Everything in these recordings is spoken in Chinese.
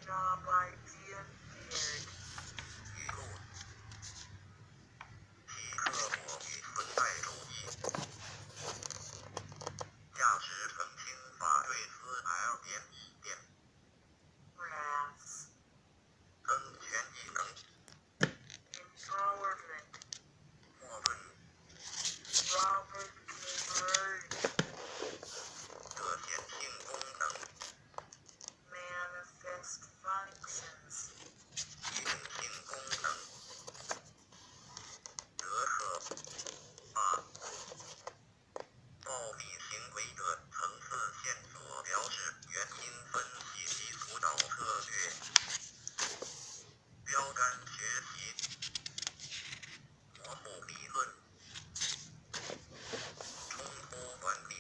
job idea weird. 语录：皮克果与存在主义。价值澄清法对斯 L 点1点 Rats. 增权异能 Empowerment. 莫顿 Robert K. Byrd. 热显性功能 Manifest functions. 一定性功能德克啊暴力行为的层次线索标志原因分析及辅导策略标杆学习模糊理论冲突管理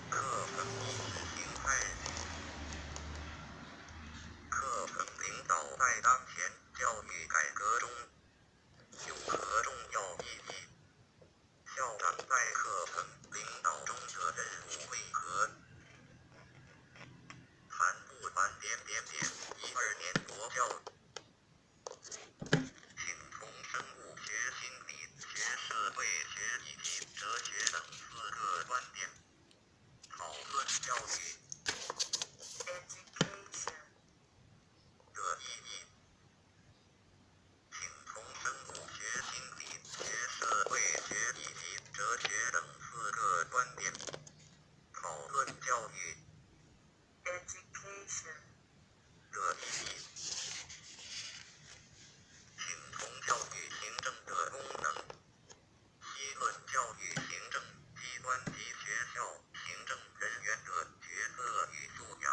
课程意识形态课程领导在当前教育改革中有何重要意义？校长在课程领导中的任务为何？谈不完12年国教请从生物学、心理学、社会学以及哲学等4个观点讨论教育 Education. 的意义。请从生物学、心理学、社会学以及哲学等4个观点讨论教育 Education. 的意义。请从教育行政的功能析论教育行政机关及学校行政人员的角色与素养。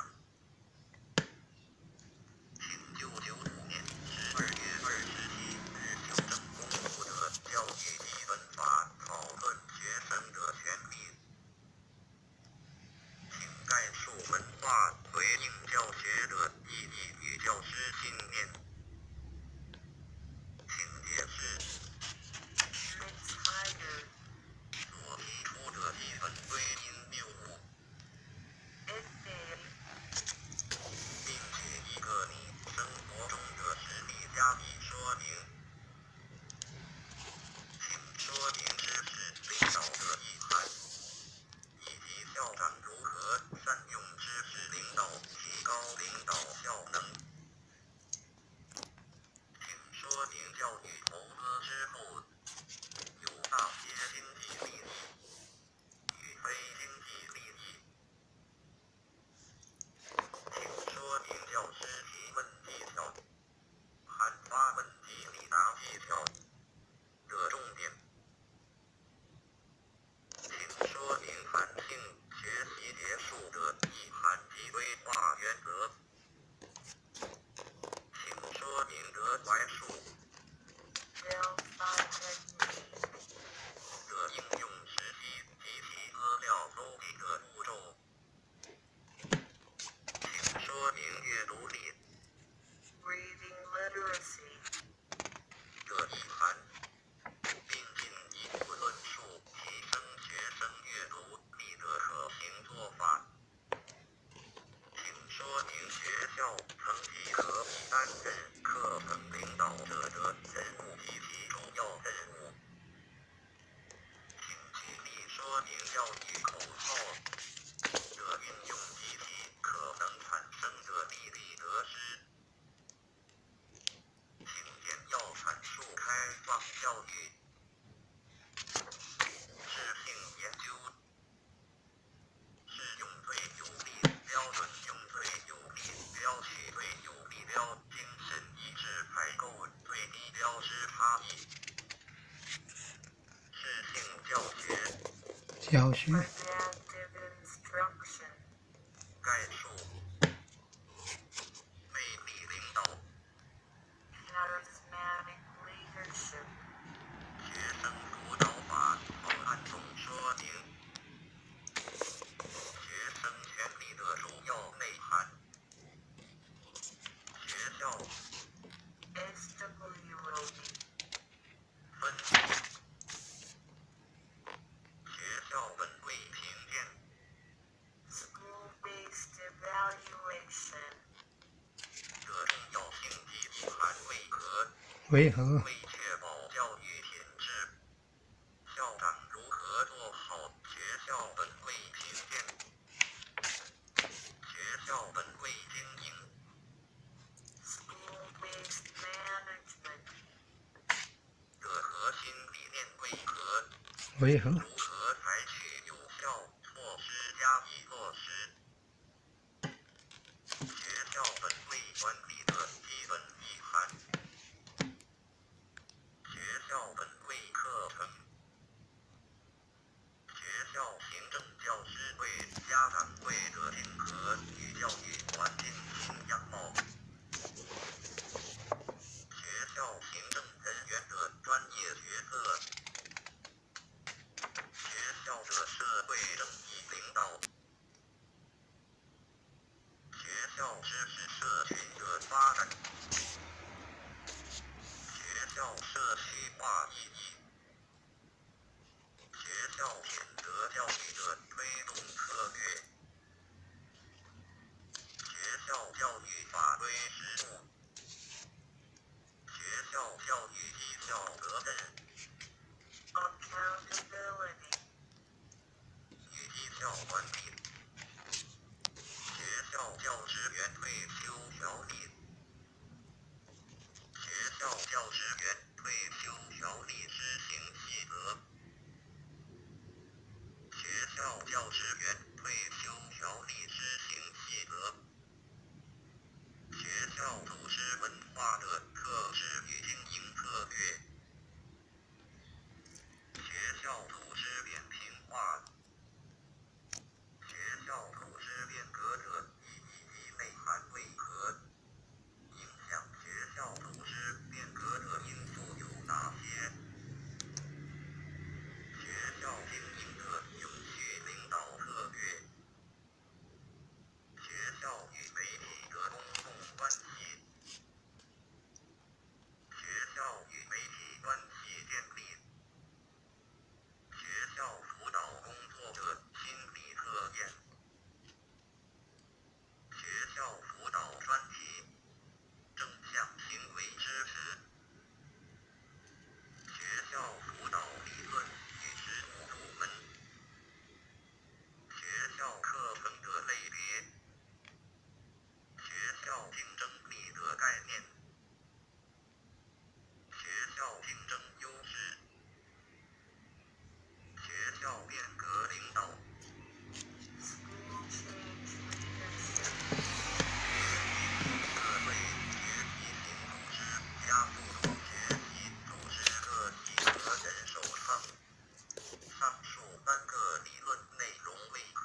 请就95年12月27日修正公布的教育基本法讨论学生的权利。请概述文化回应教学的意义与教师信念。请解释 Mishired. 所提出的基本归因谬误， It. 并且一个你生活中的实例加以说明。请说明知识领导的意涵，以及校长如何善用知识领导提高领导效能。请说明教育投资之后有哪些经济利益与非经济利益。请说明教师提问技巧和发问及理答技巧的重点。请说明弹性学习结束的意涵及规划原则。请说明德怀数 Delphi technique. 的应用时机及其资料搜集的步骤。请说明阅读力 Reading literacy. 的意涵，并进一步论述提升学生阅读力的可行做法。请说明学校曾几何以担任课程领导者的任务及其主要任务。请举例说明教育口号的运用及其可能产生的利弊得失。请简要阐述开放教育适性研究适用最有利标准用最有利标取最有利标精神一致采购最低标之差异适性教学 Adaptive instruction. 概述魅力领导 Charismatic leadership. 学生辅导法草案总说明学生权利的主要内涵。学校 Stability. 分析学校本规 Education. 这重要性积极含为何？为何？为确保教育品质，校长如何做好学校本位评鉴、学校本位经营？ School-based management. 的核心理念为何？为何？如何采取有效措施加以落实？学校本位管理的基本意涵。学校本位课程。学校行政教师会、家长会的竞合与教育环境新样貌。学校行政人员的专业角色。学校的社会正义领导。学校知识社群的发展。学校社区化意义。学校品德教育的推动策略。学校教育法规实务。学校教育绩效责任。Accountability. 与绩效管理。学校教职员退休条例。学校教职员退休条例施行细则。学校教职员退休条例施行细则。学校组织文化的特质与经营策略。学校组织扁平化。学校组织变革的意义及内涵为何？影响学校组织变革的因素有哪些？学校经营的永续领导策略。学校与媒体的公共关系。学校与媒体关系建立。学校辅导工作的心理测验。学校辅导专题。正向行为支持。学校辅导理论与实务入门。学校课程的类别。学校竞争力的概念。学校竞争优势。学校变革领导。School change leadership. 社会学习型组织加速度学习组织个体和人手上。上述3个理论内容为何？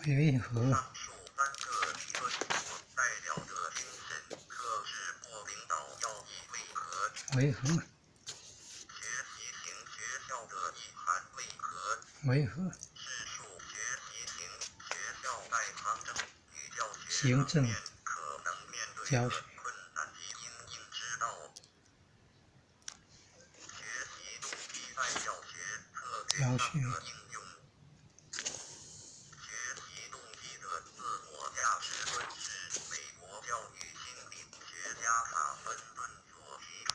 为何？上述3个理论所代表的精神、特质或领导要义为何？为何？学习型学校的意涵为何？为何？是数学习型学校在行政与教学行政方面可能面对教的困难及因应之道。学习动机在教学策略上的应用。学习动机的自我价值论是美国教育心理学家卡芬顿所提出。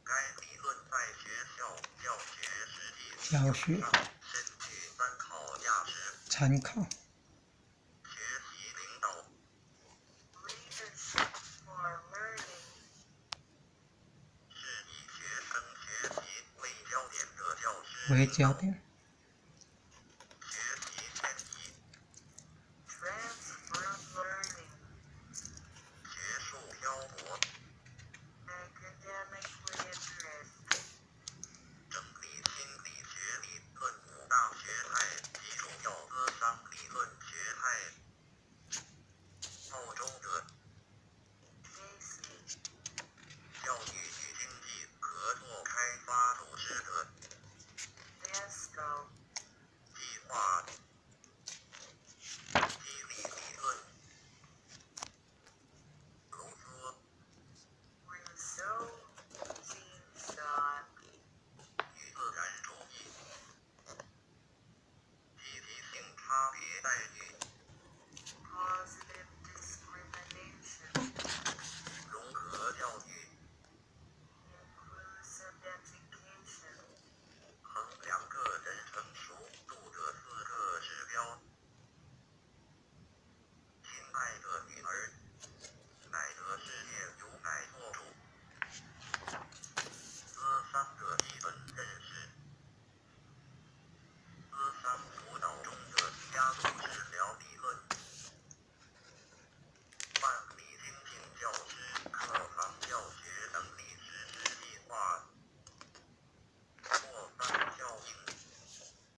该理论在学校教学实际应用上甚具参考价值。参考。学习领导。 Leadership for learning. 是以学生学习为焦点的教师为领导。焦点。学习迁移。 Transfer learning. 学术漂泊。 Academically interest. 整理心理学理论5大学派及重要歌商理论学派。澳洲的 Casey. 教育与经济合作开发组织的 ESCO. 计划。激励理论。卢梭。 Rousseau. Jean-Jacques. 与自然主义。集体性差别待遇。Positive